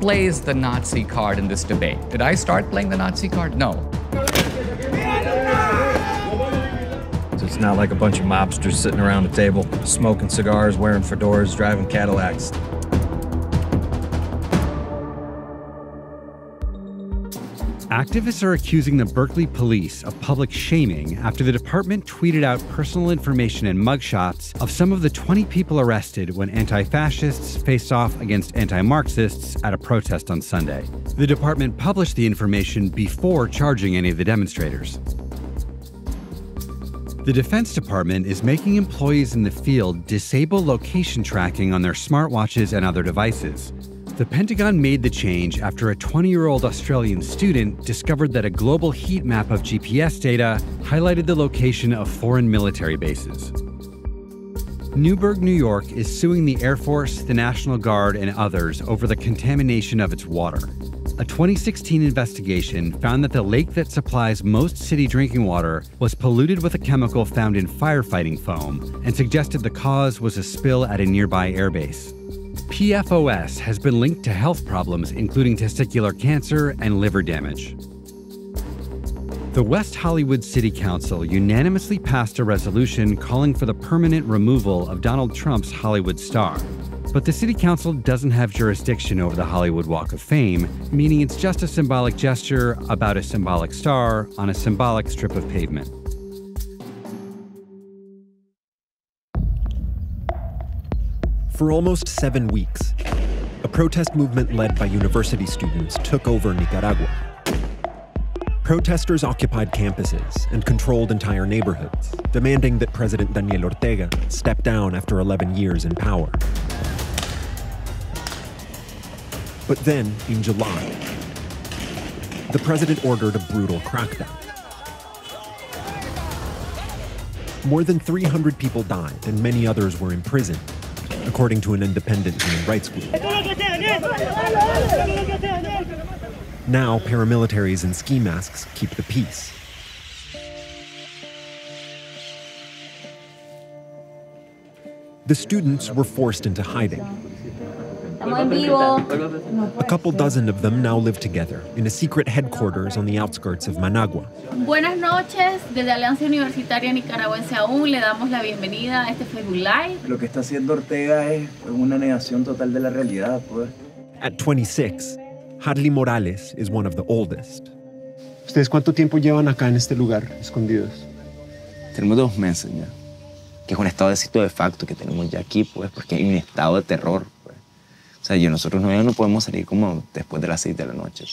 plays the Nazi card in this debate? Did I start playing the Nazi card? No. It's not like a bunch of mobsters sitting around a table, smoking cigars, wearing fedoras, driving Cadillacs. Activists are accusing the Berkeley police of public shaming after the department tweeted out personal information and mugshots of some of the 20 people arrested when anti-fascists faced off against anti-Marxists at a protest on Sunday. The department published the information before charging any of the demonstrators. The Defense Department is making employees in the field disable location tracking on their smartwatches and other devices. The Pentagon made the change after a 20-year-old Australian student discovered that a global heat map of GPS data highlighted the location of foreign military bases. Newburgh, New York is suing the Air Force, the National Guard, and others over the contamination of its water. A 2016 investigation found that the lake that supplies most city drinking water was polluted with a chemical found in firefighting foam and suggested the cause was a spill at a nearby airbase. PFOS has been linked to health problems including testicular cancer and liver damage. The West Hollywood City Council unanimously passed a resolution calling for the permanent removal of Donald Trump's Hollywood star. But the City Council doesn't have jurisdiction over the Hollywood Walk of Fame, meaning it's just a symbolic gesture about a symbolic star on a symbolic strip of pavement. For almost 7 weeks, a protest movement led by university students took over Nicaragua. Protesters occupied campuses and controlled entire neighborhoods, demanding that President Daniel Ortega step down after 11 years in power. But then, in July, the president ordered a brutal crackdown. More than 300 people died and many others were imprisoned, according to an independent human rights group. Now, paramilitaries in ski masks keep the peace. The students were forced into hiding. A couple dozen of them now live together in a secret headquarters on the outskirts of Managua. Buenas noches, desde Alianza Universitaria Nicaragüense aún le damos la bienvenida a este Facebook Live. Lo que está haciendo Ortega es una negación total de la realidad, pues. At 26, Harley Morales is one of the oldest. ¿Ustedes cuánto tiempo llevan acá en este lugar, escondidos? Tenemos 2 meses ya, que es un estado de sitio de facto que tenemos ya aquí, pues, porque hay un estado de terror. O sea, nosotros no podemos salir como después de las 6 de la noche.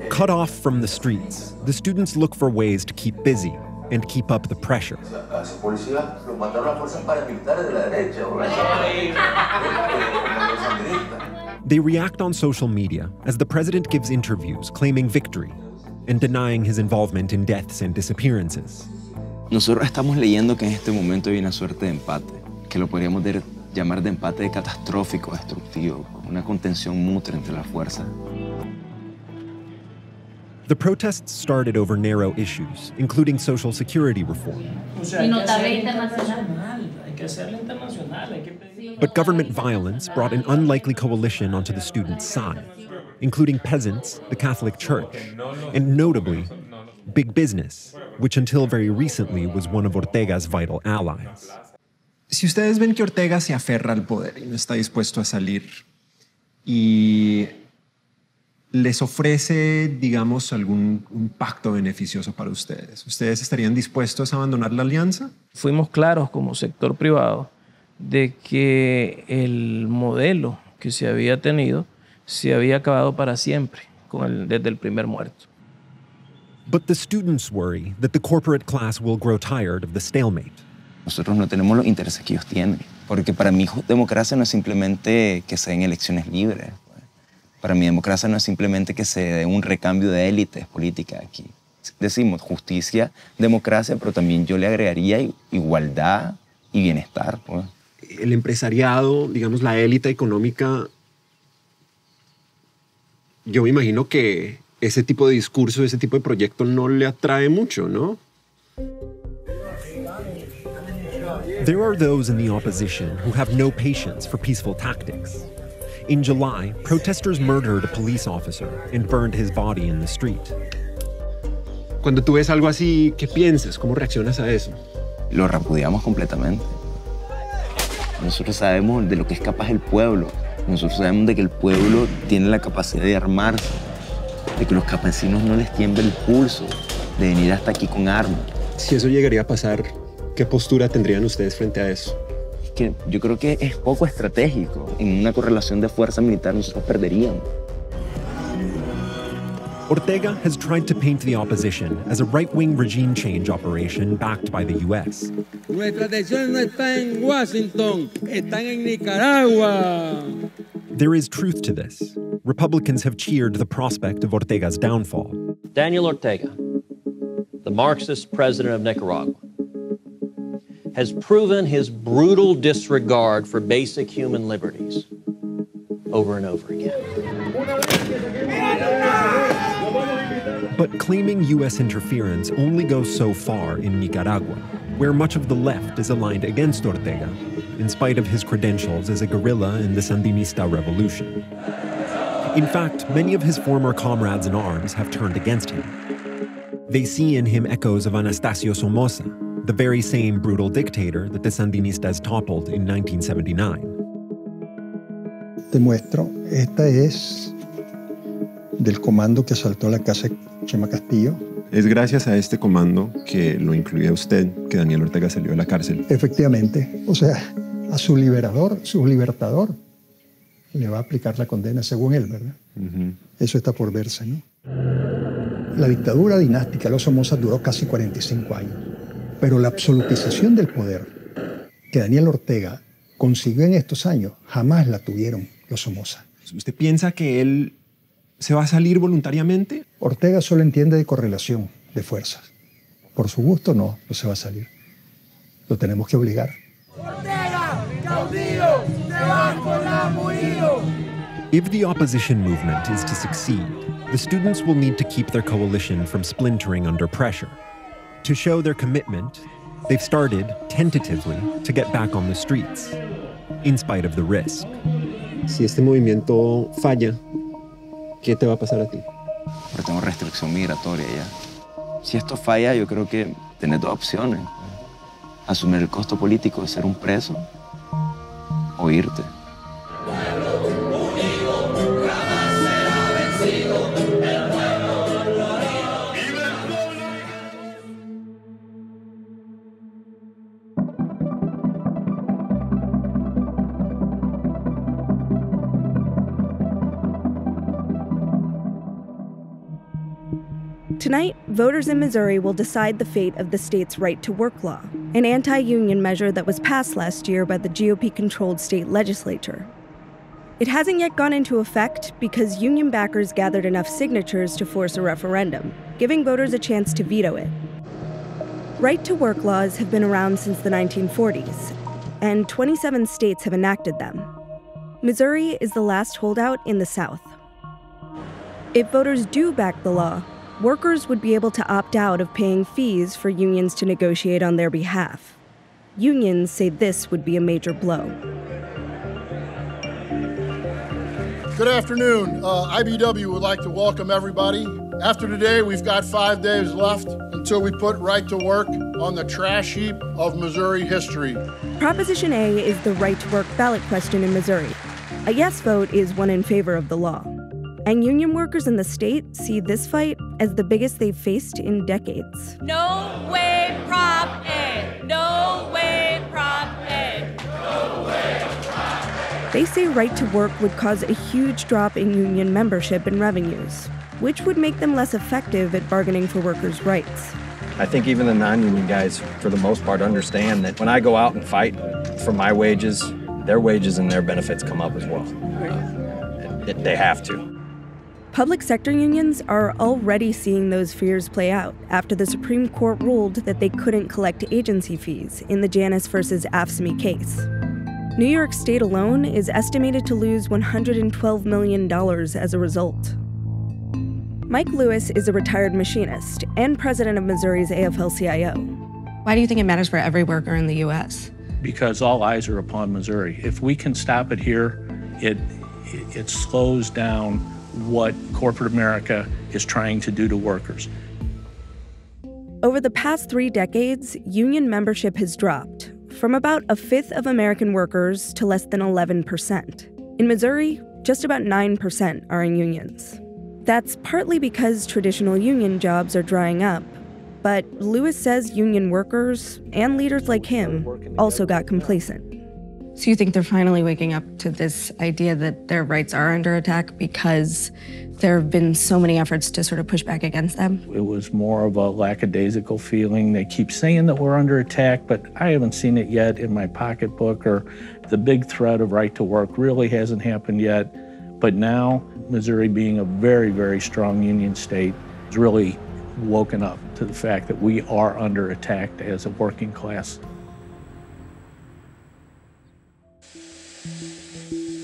Cut off from the streets, the students look for ways to keep busy and keep up the pressure. They react on social media as the president gives interviews claiming victory and denying his involvement in deaths and disappearances. Nosotros estamos leyendo que en este momento hay una suerte de empate, que lo podríamos llamar de empate catastrófico, destructivo, una contención mutua entre las fuerzas. The protests started over narrow issues, including social security reform. But government violence brought an unlikely coalition onto the students' side, including peasants, the Catholic Church, and notably, big business, which until very recently was one of Ortega's vital allies. Si ustedes ven que Ortega se aferra al poder y no está dispuesto a salir y les ofrece, digamos, un pacto beneficioso para ustedes, ¿ustedes estarían dispuestos a abandonar la alianza? Fuimos claros como sector privado de que el modelo que se había tenido se había acabado para siempre desde el primer muerto. But the students worry that the corporate class will grow tired of the stalemate. Nosotros no tenemos los intereses que ellos tienen, porque para mí democracia no es simplemente que se den elecciones libres. Para mí democracia no es simplemente que se dé un recambio de élites políticas aquí. Decimos justicia, democracia, pero también yo le agregaría igualdad y bienestar. Pues. El empresariado, digamos la élite económica, yo me imagino que ese tipo de discurso, ese tipo de proyecto no le atrae mucho, ¿no? There are those in the opposition who have no patience for peaceful tactics. In July, protesters murdered a police officer and burned his body in the street. Cuando tú ves algo así, ¿qué piensas? ¿Cómo reaccionas a eso? Lo repudiamos completamente. Nosotros sabemos de lo que es capaz el pueblo. Nosotros sabemos de que el pueblo tiene la capacidad de armarse, de que los campesinos no les tiembla el pulso de venir hasta aquí con armas. Si eso llegaría a pasar, ¿qué postura tendrían ustedes frente a eso? Es que yo creo que es poco estratégico. En una correlación de fuerza militar nosotros perderíamos. Ortega has tried to paint the opposition as a right-wing regime change operation backed by the U.S. Nuestra atención no está en Washington, están en Nicaragua. There is truth to this. Republicans have cheered the prospect of Ortega's downfall. Daniel Ortega, the Marxist president of Nicaragua, has proven his brutal disregard for basic human liberties over and over again. But claiming U.S. interference only goes so far in Nicaragua, where much of the left is aligned against Ortega, in spite of his credentials as a guerrilla in the Sandinista revolution. In fact, many of his former comrades in arms have turned against him. They see in him echoes of Anastasio Somoza, the very same brutal dictator that the Sandinistas toppled in 1979. Te muestro, esta es del comando que asaltó la casa de Chema Castillo. Es gracias a este comando que lo incluye a usted que Daniel Ortega salió de la cárcel. Efectivamente, o sea, a su liberador, su libertador, le va a aplicar la condena según él, ¿verdad? Eso está por verse, ¿no? La dictadura dinástica de los Somoza duró casi 45 años, pero la absolutización del poder que Daniel Ortega consiguió en estos años jamás la tuvieron los Somoza. ¿Usted piensa que él se va a salir voluntariamente? Ortega solo entiende de correlación de fuerzas. Por su gusto no se va a salir. Lo tenemos que obligar. Ortega, caudillo, te vas con la murido. If the opposition movement is to succeed, the students will need to keep their coalition from splintering under pressure. To show their commitment, they've started, tentatively, to get back on the streets, in spite of the risk. Si este movimiento falla, ¿qué te va a pasar a ti? Porque tengo restricción migratoria ya. Si esto falla, yo creo que tenés dos opciones. Asumir el costo político de ser un preso o irte. Tonight, voters in Missouri will decide the fate of the state's right-to-work law, an anti-union measure that was passed last year by the GOP-controlled state legislature. It hasn't yet gone into effect because union backers gathered enough signatures to force a referendum, giving voters a chance to veto it. Right-to-work laws have been around since the 1940s, and 27 states have enacted them. Missouri is the last holdout in the South. If voters do back the law, workers would be able to opt out of paying fees for unions to negotiate on their behalf. Unions say this would be a major blow. Good afternoon. IBW would like to welcome everybody. After today, we've got 5 days left until we put right to work on the trash heap of Missouri history. Proposition A is the right-to-work ballot question in Missouri. A yes vote is one in favor of the law. And union workers in the state see this fight as the biggest they've faced in decades. No way, Prop A! No way, Prop A! No way, Prop A! They say right to work would cause a huge drop in union membership and revenues, which would make them less effective at bargaining for workers' rights. I think even the non-union guys, for the most part, understand that when I go out and fight for my wages, their wages and their benefits come up as well. They have to. Public sector unions are already seeing those fears play out after the Supreme Court ruled that they couldn't collect agency fees in the Janus versus AFSCME case. New York State alone is estimated to lose $112 million as a result. Mike Lewis is a retired machinist and president of Missouri's AFL-CIO. Why do you think it matters for every worker in the U.S.? Because all eyes are upon Missouri. If we can stop it here, it slows down what corporate America is trying to do to workers. Over the past 3 decades, union membership has dropped from about a fifth of American workers to less than 11%. In Missouri, just about 9% are in unions. That's partly because traditional union jobs are drying up, but Lewis says union workers and leaders like him also got complacent. So you think they're finally waking up to this idea that their rights are under attack because there have been so many efforts to sort of push back against them? It was more of a lackadaisical feeling. They keep saying that we're under attack, but I haven't seen it yet in my pocketbook, or the big threat of right to work really hasn't happened yet. But now, Missouri being a very, very strong union state has really woken up to the fact that we are under attack as a working class.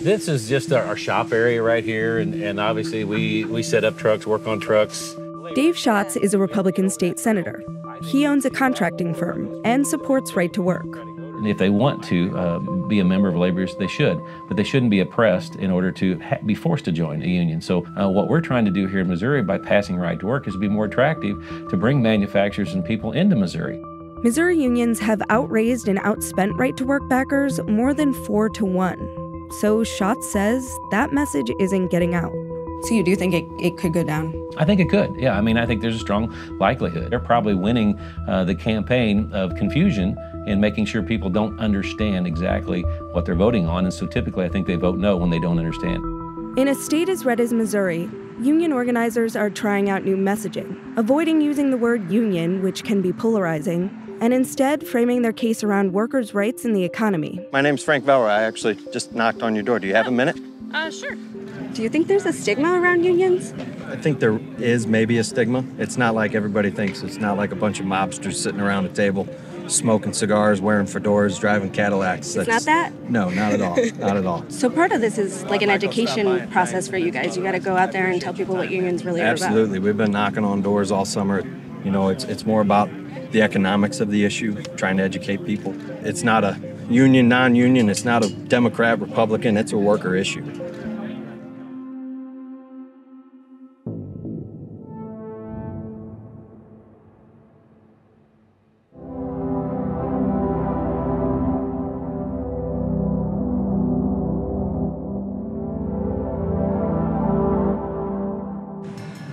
This is just our shop area right here, and obviously we set up trucks, work on trucks. Dave Schatz is a Republican state senator. He owns a contracting firm and supports right to work. And if they want to be a member of labor unions, they should, but they shouldn't be oppressed in order to be forced to join a union. So what we're trying to do here in Missouri by passing right to work is be more attractive to bring manufacturers and people into Missouri. Missouri unions have outraised and outspent right to work backers more than 4 to 1. So Schatz says that message isn't getting out. So you do think it could go down? I think it could, yeah. I mean, I think there's a strong likelihood. They're probably winning the campaign of confusion and making sure people don't understand exactly what they're voting on. And so typically I think they vote no when they don't understand. In a state as red as Missouri, union organizers are trying out new messaging, avoiding using the word union, which can be polarizing, and instead framing their case around workers' rights in the economy. My name's Frank Bauer. I actually just knocked on your door. Do you have a minute? Sure. Do you think there's a stigma around unions? I think there is maybe a stigma. It's not like everybody thinks. It's not like a bunch of mobsters sitting around a table, smoking cigars, wearing fedoras, driving Cadillacs. It's not that? No, not at all. Not at all. So part of this is like an education process for you guys. You got to go out there and tell people what unions really are about. Absolutely. We've been knocking on doors all summer. You know, it's more about the economics of the issue, trying to educate people. It's not a union, non-union. It's not a Democrat, Republican. It's a worker issue.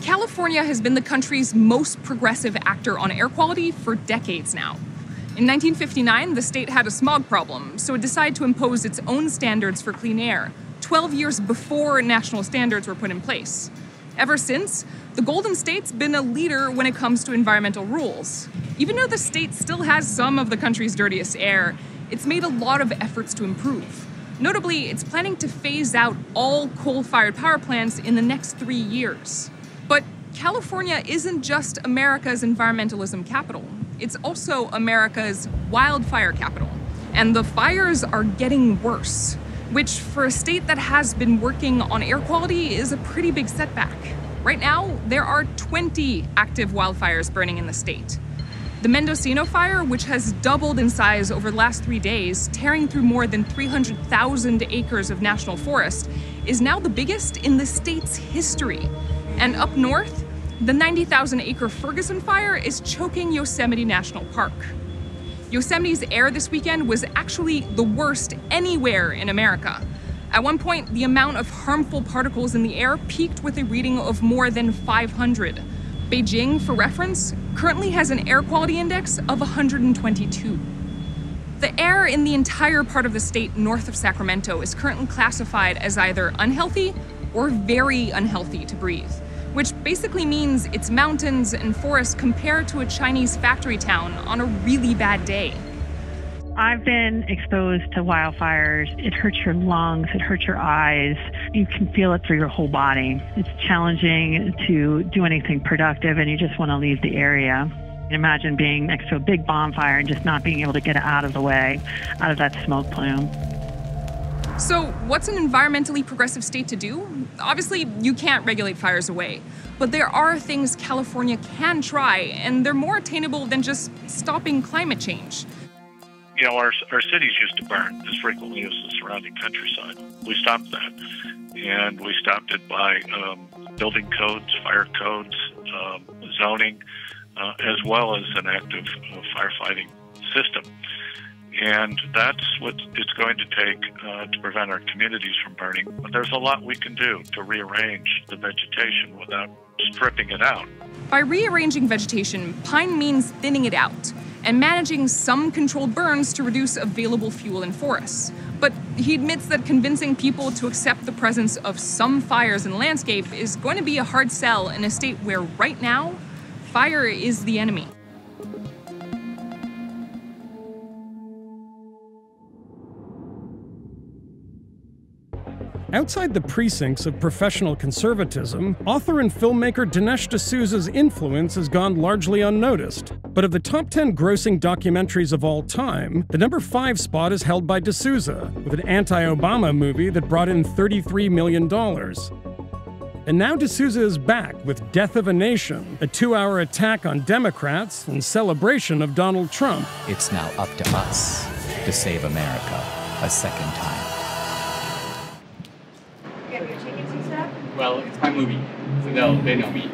California has been the country's most progressive actor on air quality for decades now. In 1959, the state had a smog problem, so it decided to impose its own standards for clean air, 12 years before national standards were put in place. Ever since, the Golden State's been a leader when it comes to environmental rules. Even though the state still has some of the country's dirtiest air, it's made a lot of efforts to improve. Notably, it's planning to phase out all coal-fired power plants in the next 3 years. But California isn't just America's environmentalism capital. It's also America's wildfire capital. And the fires are getting worse, which for a state that has been working on air quality is a pretty big setback. Right now, there are 20 active wildfires burning in the state. The Mendocino fire, which has doubled in size over the last 3 days, tearing through more than 300,000 acres of national forest, is now the biggest in the state's history. And up north, the 90,000-acre Ferguson fire is choking Yosemite National Park. Yosemite's air this weekend was actually the worst anywhere in America. At one point, the amount of harmful particles in the air peaked with a reading of more than 500. Beijing, for reference, currently has an air quality index of 122. The air in the entire part of the state north of Sacramento is currently classified as either unhealthy or very unhealthy to breathe, which basically means its mountains and forests compare to a Chinese factory town on a really bad day. I've been exposed to wildfires. It hurts your lungs, it hurts your eyes. You can feel it through your whole body. It's challenging to do anything productive and you just want to leave the area. Imagine being next to a big bonfire and just not being able to get out of the way, out of that smoke plume. So what's an environmentally progressive state to do? Obviously, you can't regulate fires away, but there are things California can try, and they're more attainable than just stopping climate change. You know, our cities used to burn as frequently as the surrounding countryside. We stopped that, and we stopped it by building codes, fire codes, zoning, as well as an active firefighting system. And that's what it's going to take to prevent our communities from burning. But there's a lot we can do to rearrange the vegetation without stripping it out. By rearranging vegetation, pine means thinning it out and managing some controlled burns to reduce available fuel in forests. But he admits that convincing people to accept the presence of some fires in the landscape is going to be a hard sell in a state where right now, fire is the enemy. Outside the precincts of professional conservatism, author and filmmaker Dinesh D'Souza's influence has gone largely unnoticed. But of the top 10 grossing documentaries of all time, the number 5 spot is held by D'Souza, with an anti-Obama movie that brought in $33 million. And now D'Souza is back with Death of a Nation, a 2-hour attack on Democrats in celebration of Donald Trump. It's now up to us to save America a second time. Well, it's my movie, so they know me.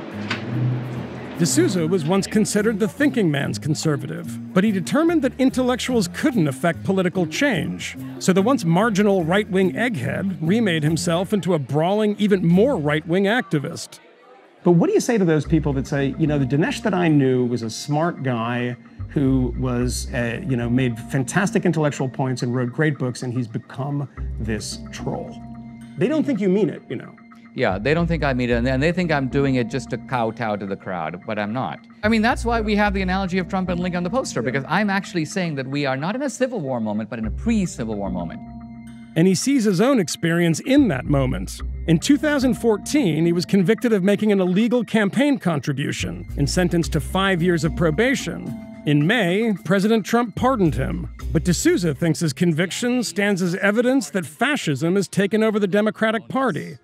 D'Souza was once considered the thinking man's conservative, but he determined that intellectuals couldn't affect political change. So the once marginal right-wing egghead remade himself into a brawling, even more right-wing activist. But what do you say to those people that say, you know, the Dinesh that I knew was a smart guy who was, made fantastic intellectual points and wrote great books, and he's become this troll? They don't think you mean it, you know. Yeah, they don't think I mean it, and they think I'm doing it just to kowtow to the crowd, but I'm not. I mean, that's why we have the analogy of Trump and Lincoln on the poster, because I'm actually saying that we are not in a Civil War moment, but in a pre-Civil War moment. And he sees his own experience in that moment. In 2014, he was convicted of making an illegal campaign contribution and sentenced to 5 years of probation. In May, President Trump pardoned him, but D'Souza thinks his conviction stands as evidence that fascism has taken over the Democratic Party.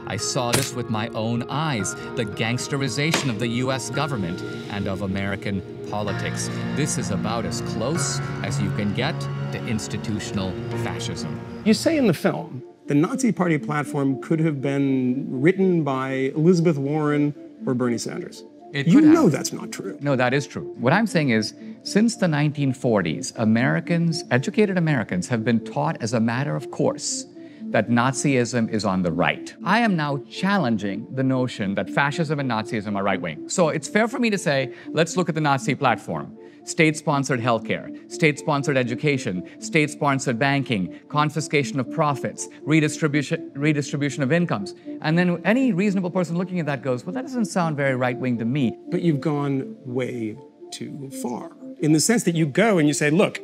I saw this with my own eyes, the gangsterization of the U.S. government and of American politics. This is about as close as you can get to institutional fascism. You say in the film, the Nazi Party platform could have been written by Elizabeth Warren or Bernie Sanders. You know that's not true. No, that is true. What I'm saying is, since the 1940s, Americans, educated Americans, have been taught as a matter of course that Nazism is on the right. I am now challenging the notion that fascism and Nazism are right-wing. So it's fair for me to say, let's look at the Nazi platform. State-sponsored healthcare, state-sponsored education, state-sponsored banking, confiscation of profits, redistribution of incomes. And then any reasonable person looking at that goes, well, that doesn't sound very right-wing to me. But you've gone way too far, in the sense that you go and you say, look,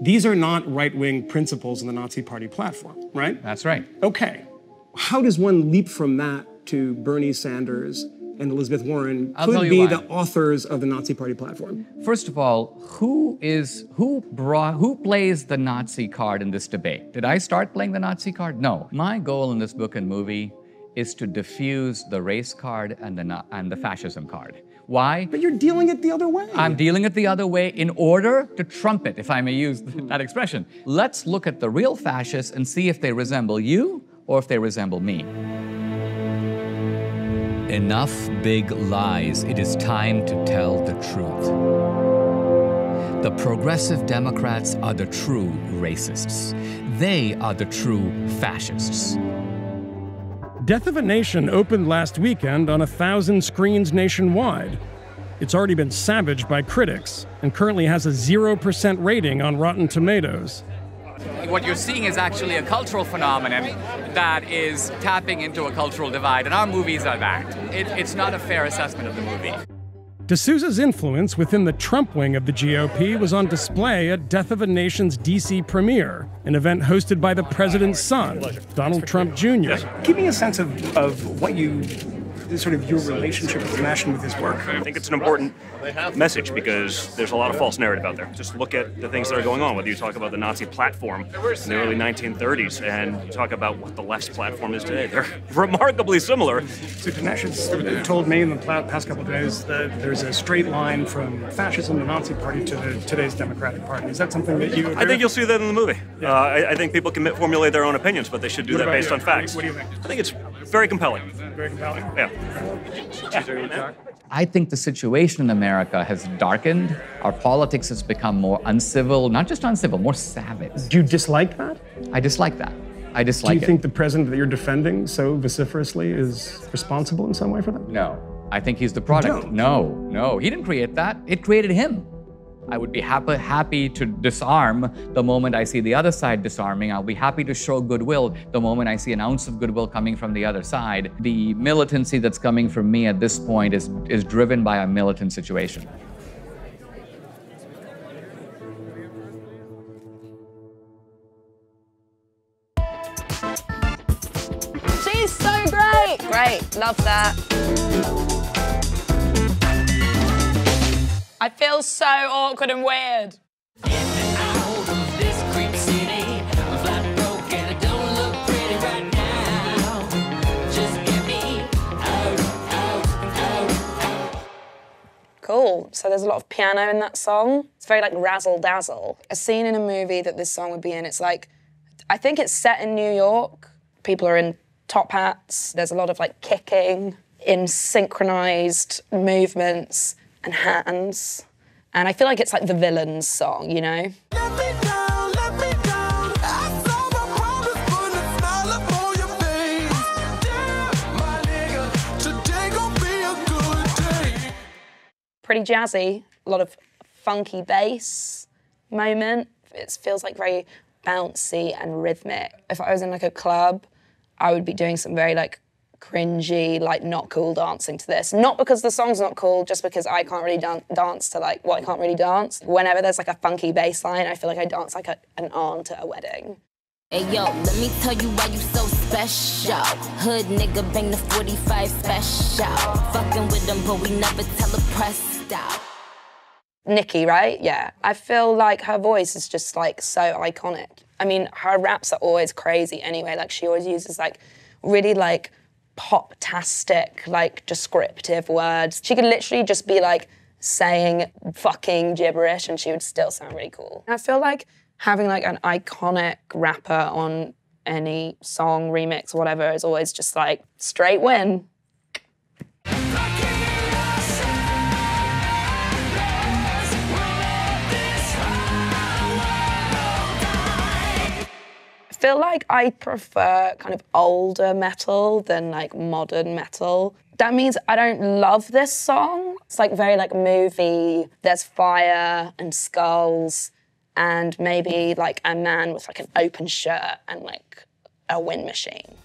these are not right-wing principles in the Nazi Party platform, right? That's right. Okay. How does one leap from that to Bernie Sanders and Elizabeth Warren could be the authors of the Nazi Party platform? First of all, who plays the Nazi card in this debate? Did I start playing the Nazi card? No. My goal in this book and movie is to diffuse the race card and the fascism card. Why? But you're dealing it the other way. I'm dealing it the other way in order to trump it, if I may use that expression. Let's look at the real fascists and see if they resemble you or if they resemble me. Enough big lies. It is time to tell the truth. The progressive Democrats are the true racists. They are the true fascists. Death of a Nation opened last weekend on 1,000 screens nationwide. It's already been savaged by critics and currently has a 0% rating on Rotten Tomatoes. What you're seeing is actually a cultural phenomenon that is tapping into a cultural divide, and our movies are that. It's not a fair assessment of the movie. D'Souza's influence within the Trump wing of the GOP was on display at Death of a Nation's DC premiere, an event hosted by the president's son, Donald Trump Jr. Give me a sense of what you sort of your relationship with Dinesh and with his work? I think it's an important message because there's a lot of false narrative out there. Just look at the things that are going on, whether you talk about the Nazi platform in the early 1930s and you talk about what the left's platform is today. They're remarkably similar. So Dinesh has told me in the past couple of days that there's a straight line from fascism, the Nazi Party, to today's Democratic Party. Is that something that you agree I think with? you'll see that in the movie. Yeah. I think people can formulate their own opinions, but they should do What that about based you? on facts. What do you think? I think it's very compelling. Very compelling. Yeah. I think the situation in America has darkened. Our politics has become more uncivil, not just uncivil, more savage. Do you dislike that? I dislike that. I Do dislike you it. think the president that you're defending so vociferously is responsible in some way for that? No. I think he's the product. No. He didn't create that. It created him. I would be happy to disarm the moment I see the other side disarming. I'll be happy to show goodwill the moment I see an ounce of goodwill coming from the other side. The militancy that's coming from me at this point is driven by a militant situation. She's so great. Great, love that. I feel so awkward and weird. Cool. So there's a lot of piano in that song. It's very like razzle dazzle. A scene in a movie that this song would be in, it's like, I think it's set in New York. People are in top hats. There's a lot of like kicking in synchronized movements and hands. And I feel like it's like the villain's song, you know? Pretty jazzy, a lot of funky bass moment. It feels like very bouncy and rhythmic. If I was in like a club, I would be doing some very like cringy, like not cool dancing to this. Not because the song's not cool, just because I can't really dance to like, I can't really dance. Whenever there's like a funky bass line, I feel like I dance like an aunt at a wedding. Hey yo, let me tell you why you so special. Hood nigga bang the 45 special. Fucking with them, but we never tell a press stop. Nicki, right? Yeah. I feel like her voice is just like so iconic. I mean, her raps are always crazy anyway. Like she always uses like really like pop-tastic, like descriptive words. She could literally just be like saying fucking gibberish and she would still sound really cool. I feel like having like an iconic rapper on any song, remix, whatever, is always just like straight win. I feel like I prefer kind of older metal than like modern metal. That means I don't love this song. It's like very like movie. There's fire and skulls and maybe like a man with like an open shirt and like a wind machine.